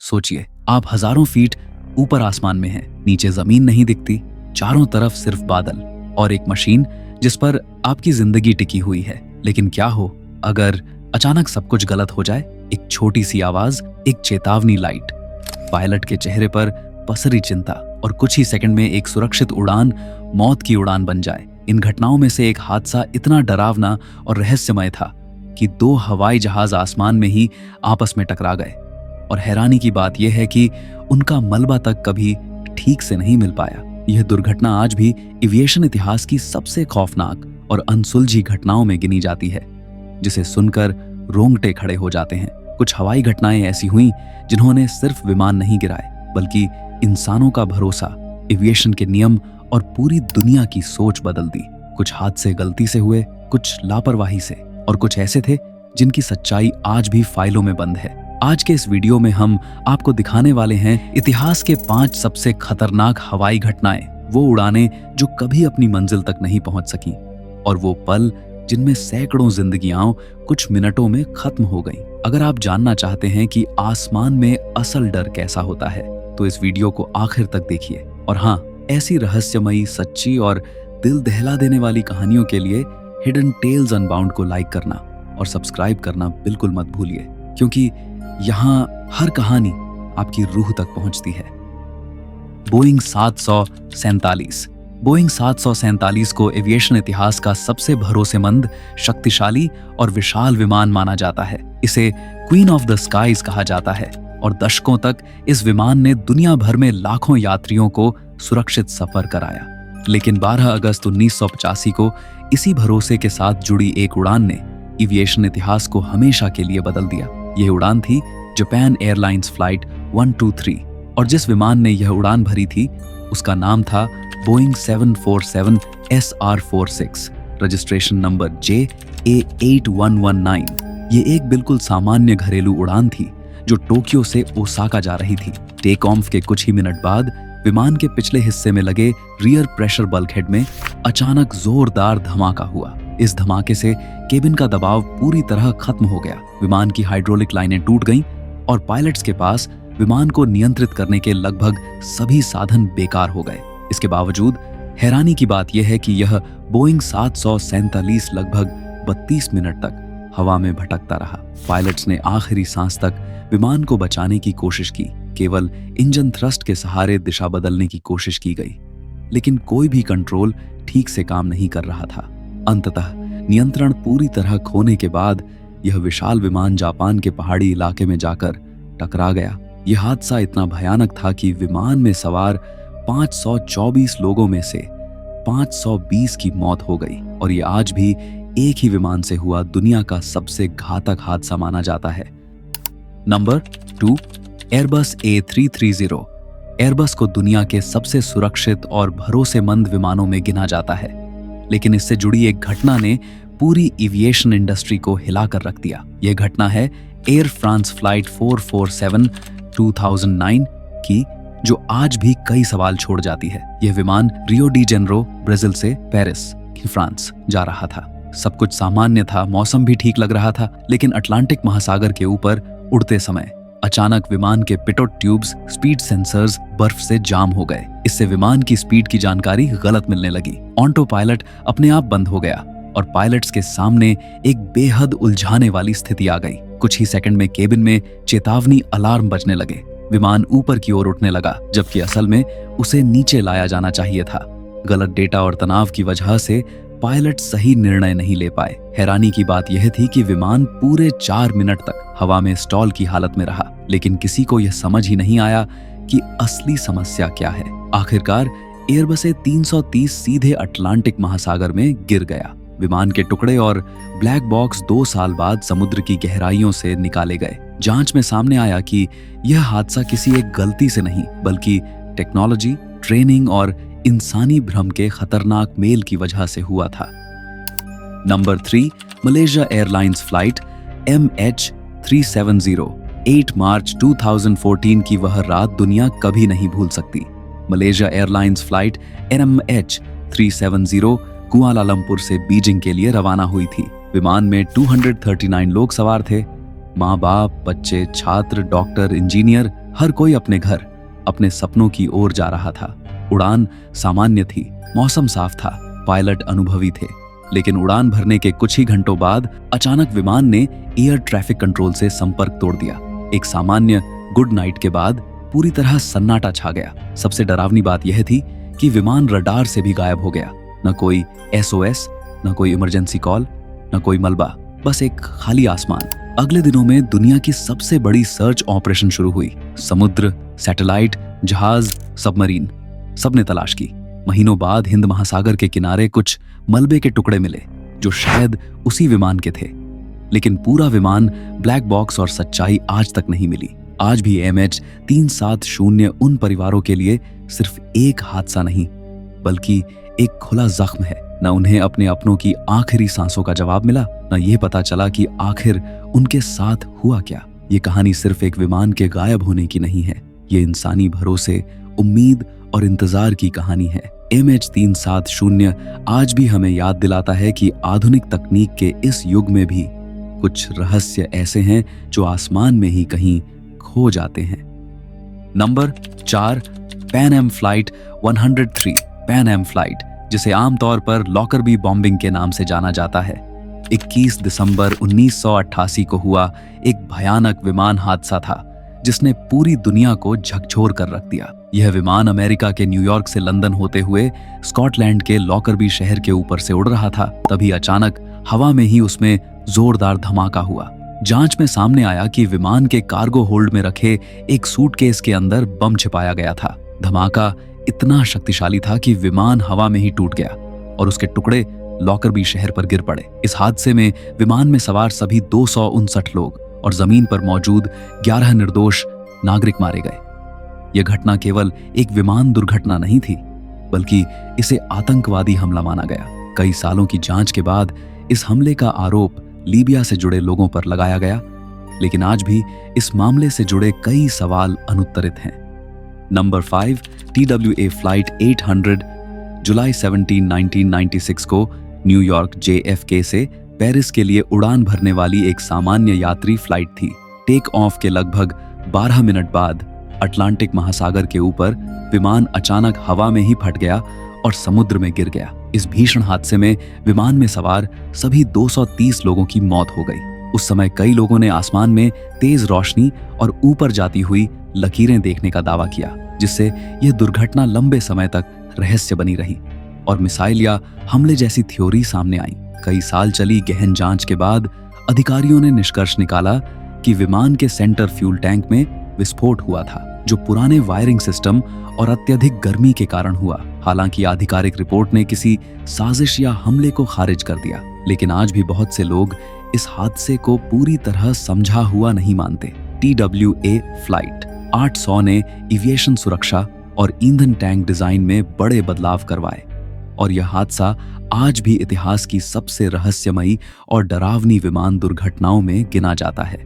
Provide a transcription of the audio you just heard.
सोचिए, आप हजारों फीट ऊपर आसमान में हैं, नीचे जमीन नहीं दिखती, चारों तरफ सिर्फ बादल और एक मशीन जिस पर आपकी जिंदगी टिकी हुई है। लेकिन क्या हो अगर अचानक सब कुछ गलत हो जाए? एक छोटी सी आवाज, एक चेतावनी लाइट, पायलट के चेहरे पर पसरी चिंता और कुछ ही सेकंड में एक सुरक्षित उड़ान मौत की उड़ान बन जाए। इन घटनाओं में से एक हादसा इतना डरावना और रहस्यमय था कि 2 हवाई जहाज आसमान में ही आपस में टकरा गए। और हैरानी की बात यह है कि उनका मलबा तक कभी ठीक से नहीं मिल पाया। यह दुर्घटना आज भी एविएशन इतिहास की सबसे खौफनाक और अनसुलझी घटनाओं में गिनी जाती है, जिसे सुनकर रोंगटे खड़े हो जाते हैं। कुछ हवाई घटनाएं ऐसी हुईं जिन्होंने सिर्फ विमान नहीं गिराए, बल्कि इंसानों का भरोसा, एविएशन के नियम और पूरी दुनिया की सोच बदल दी। कुछ हादसे गलती से हुए, कुछ लापरवाही से, और कुछ ऐसे थे जिनकी सच्चाई आज भी फाइलों में बंद है। आज के इस वीडियो में हम आपको दिखाने वाले हैं इतिहास के 5 सबसे खतरनाक हवाई घटनाएं, वो उड़ानें जो कभी अपनी मंजिल तक नहीं पहुंच सकी, और वो पल जिनमें सैकड़ों जिंदगियां कुछ मिनटों में खत्म हो गईं। अगर आप जानना चाहते हैं कि आसमान में असल डर कैसा होता है, तो इस वीडियो को आखिर तक देखिए। और हाँ, ऐसी रहस्यमयी, सच्ची और दिल दहला देने वाली कहानियों के लिए हिडन टेल्स अनबाउंड को लाइक करना और सब्सक्राइब करना बिल्कुल मत भूलिए, क्योंकि यहाँ हर कहानी आपकी रूह तक पहुंचती है। बोइंग 747। बोइंग 747 को एविएशन इतिहास का सबसे भरोसेमंद, शक्तिशाली और विशाल विमान माना जाता है। इसे क्वीन ऑफ द स्काईज कहा जाता है और दशकों तक इस विमान ने दुनिया भर में लाखों यात्रियों को सुरक्षित सफर कराया। लेकिन 12 अगस्त 1985 को इसी भरोसे के साथ जुड़ी एक उड़ान ने एविएशन इतिहास को हमेशा के लिए बदल दिया। यह उड़ान थी जापान एयरलाइंस फ्लाइट 123, और जिस विमान ने यह उड़ान भरी थी उसका नाम था Boeing 747 SR-46, registration number JA8119। ये एक बिल्कुल सामान्य घरेलू उड़ान थी जो टोक्यो से ओसाका जा रही थी। टेक ऑफ के कुछ ही मिनट बाद विमान के पिछले हिस्से में लगे रियर प्रेशर बल्कहेड में अचानक जोरदार धमाका हुआ। इस धमाके से केबिन का दबाव पूरी तरह खत्म हो गया। विमान की हाइड्रोलिक लाइनें टूट गईं और पायलट्स के पास विमान को नियंत्रित करने के लगभग सभी साधन बेकार हो गए। इसके बावजूद हैरानी की बात यह है कि यह बोइंग 747 लगभग 32 मिनट तक हवा में भटकता रहा। पायलट्स ने आखिरी सांस तक विमान को बचाने की कोशिश की। केवल इंजन थ्रस्ट के सहारे दिशा बदलने की कोशिश की गई, लेकिन कोई भी कंट्रोल ठीक से काम नहीं कर रहा था। अंततः नियंत्रण पूरी तरह खोने के बाद यह विशाल विमान जापान के पहाड़ी इलाके में जाकर टकरा गया। यह हादसा इतना भयानक था कि विमान में सवार 524 लोगों में से 520 की मौत हो गई, और ये आज भी एक ही विमान से हुआ दुनिया का सबसे घातक हादसा माना जाता है। Number 2, Airbus A330। एयरबस को दुनिया के सबसे सुरक्षित और भरोसेमंद विमानों में गिना जाता है, लेकिन इससे जुड़ी एक घटना ने पूरी एविएशन इंडस्ट्री को हिलाकर रख दिया। यह घटना है एयर फ्रांस फ्लाइट 447 2009 की, जो आज भी कई सवाल छोड़ जाती है। यह विमान रियो डी जेनेरो, ब्राजील से पेरिस, फ्रांस जा रहा था। सब कुछ सामान्य था, मौसम भी ठीक लग रहा था, लेकिन अटलांटिक महासागर के ऊपर उड़ते समय अचानक विमान के पिटोट ट्यूब्स, स्पीड सेंसर्स बर्फ से जाम हो गए। इससे विमान की स्पीड की जानकारी गलत मिलने लगी। ऑटो पायलट अपने आप बंद हो गया और पायलट्स के सामने एक बेहद उलझाने वाली स्थिति आ गई। कुछ ही सेकंड में केबिन में चेतावनी अलार्म बजने लगे। विमान ऊपर की ओर उठने लगा, जबकि असल में उसे नीचे लाया जाना चाहिए था। गलत डेटा और तनाव की वजह से पायलट सही निर्णय नहीं ले पाए। हैरानी की बात यह थी कि विमान पूरे 4 मिनट तक हवा में स्टॉल की हालत में रहा, लेकिन किसी को यह समझ ही नहीं आया कि असली समस्या क्या है। आखिरकार एयरबस A330 सीधे अटलांटिक महासागर में गिर गया। विमान के टुकड़े और ब्लैक बॉक्स 2 साल बाद समुद्र की गहराइयों से निकाले गए। जांच में सामने आया कि यह हादसा किसी एक गलती से नहीं, बल्कि टेक्नोलॉजी, ट्रेनिंग और इंसानी भ्रम के खतरनाक मेल की वजह से हुआ था। Number 3, Malaysia airlines flight MH370। 8 मार्च 2014 की वह रात दुनिया कभी नहीं भूल सकती। Malaysia airlines flight MH370 Kuala Lumpur से बीजिंग के लिए रवाना हुई थी। विमान में 239 लोग सवार थे। माँ बाप, बच्चे, छात्र, डॉक्टर, इंजीनियर, हर कोई अपने घर, अपने सपनों की ओर जा रहा था। उड़ान सामान्य थी, मौसम साफ था, पायलट अनुभवी थे, लेकिन उड़ान भरने के कुछ ही घंटों बाद अचानक विमान ने एयर ट्रैफिक कंट्रोल से संपर्क तोड़ दिया। एक सामान्य गुड नाइट के बाद पूरी तरह सन्नाटा छा गया। सबसे डरावनी बात यह थी कि विमान रडार से भी गायब हो गया। न कोई SOS, न कोई इमरजेंसी कॉल, न कोई मलबा, बस एक खाली आसमान। अगले दिनों में दुनिया की सबसे बड़ी सर्च ऑपरेशन शुरू हुई। समुद्र, सैटेलाइट, जहाज, सबमरीन, सबने तलाश की। महीनों बाद हिंद महासागर के किनारे कुछ मलबे के टुकड़े मिले जो शायद उसी विमान के थे, लेकिन पूरा विमान ब्लैक बॉक्स और सच्चाई आज तक नहीं मिली। आज भी MH370 उन परिवारों के लिए सिर्फ एक हादसा नहीं, बल्कि एक खुला जख्म है। न उन्हें अपने अपनों की आखिरी सांसों का जवाब मिला, न ये पता चला कि आखिर उनके साथ हुआ क्या। ये कहानी सिर्फ एक विमान के गायब होने की नहीं है, ये इंसानी भरोसे, उम्मीद और इंतजार की कहानी है। MH370 आज भी हमें याद दिलाता है कि आधुनिक तकनीक के इस युग में भी कुछ रहस्य ऐसे हैं जो आसमान में ही कहीं खो जाते हैं। Number 4, Pan Am flight 103। Pan Am flight, जिसे आमतौर पर लॉकरबी बॉम्बिंग के नाम से जाना जाता है, 21 दिसंबर 1988 को हुआ एक भयानक विमान हादसा था जिसने पूरी दुनिया को झकझोर कर रख दिया। यह विमान अमेरिका के न्यूयॉर्क से लंदन होते हुए स्कॉटलैंड के लॉकरबी शहर के ऊपर से उड़ रहा था। तभी अचानक हवा में ही उसमें जोरदार धमाका हुआ। जांच में सामने आया कि विमान के कार्गो होल्ड में रखे एक सूटकेस के अंदर बम छिपाया गया था। धमाका इतना शक्तिशाली था कि विमान हवा में ही टूट गया और उसके टुकड़े लॉकरबी शहर पर गिर पड़े। इस हादसे में विमान में सवार सभी 259 लोग और जमीन पर मौजूद 11 निर्दोष नागरिक मारे गए। यह घटना केवल एक विमान दुर्घटना नहीं थी, बल्कि इसे आतंकवादी हमला माना गया। कई सालों की जांच के बाद इस हमले का आरोप लीबिया से जुड़े लोगों पर लगाया गया, लेकिन आज भी इस मामले से जुड़े कई सवाल अनुत्तरित हैं। नंबर 5, TWA फ्लाइट 800 जुलाई 17, 1996 को न्यूयॉर्क JFK से पेरिस के लिए उड़ान भरने वाली एक सामान्य यात्री फ्लाइट थी। टेक ऑफ के लगभग 12 मिनट बाद अटलांटिक महासागर के ऊपर विमान अचानक हवा में ही फट गया और समुद्र में गिर गया। इस भीषण हादसे में विमान में सवार सभी 230 लोगों की मौत हो गई। उस समय कई लोगों ने आसमान में तेज रोशनी और ऊपर जाती हुई लकीरें देखने का दावा किया, जिससे यह दुर्घटना लंबे समय तक रहस्य बनी रही और मिसाइल या हमले जैसी थ्योरी सामने आई। कई साल चली गहन जांच के बाद अधिकारियों ने निष्कर्ष निकाला कि विमान के सेंटर फ्यूल टैंक में विस्फोट हुआ था, जो पुराने वायरिंग सिस्टम और अत्यधिक गर्मी के कारण हुआ। हालांकि आधिकारिक रिपोर्ट ने किसी साजिश या हमले को खारिज कर दिया, लेकिन आज भी बहुत से लोग इस हादसे को पूरी तरह समझा हुआ नहीं मानते। TWA फ्लाइट 800 ने एविएशन सुरक्षा और ईंधन टैंक डिजाइन में बड़े बदलाव करवाए और यह हादसा आज भी इतिहास की सबसे रहस्यमयी और डरावनी विमान दुर्घटनाओं में गिना जाता है।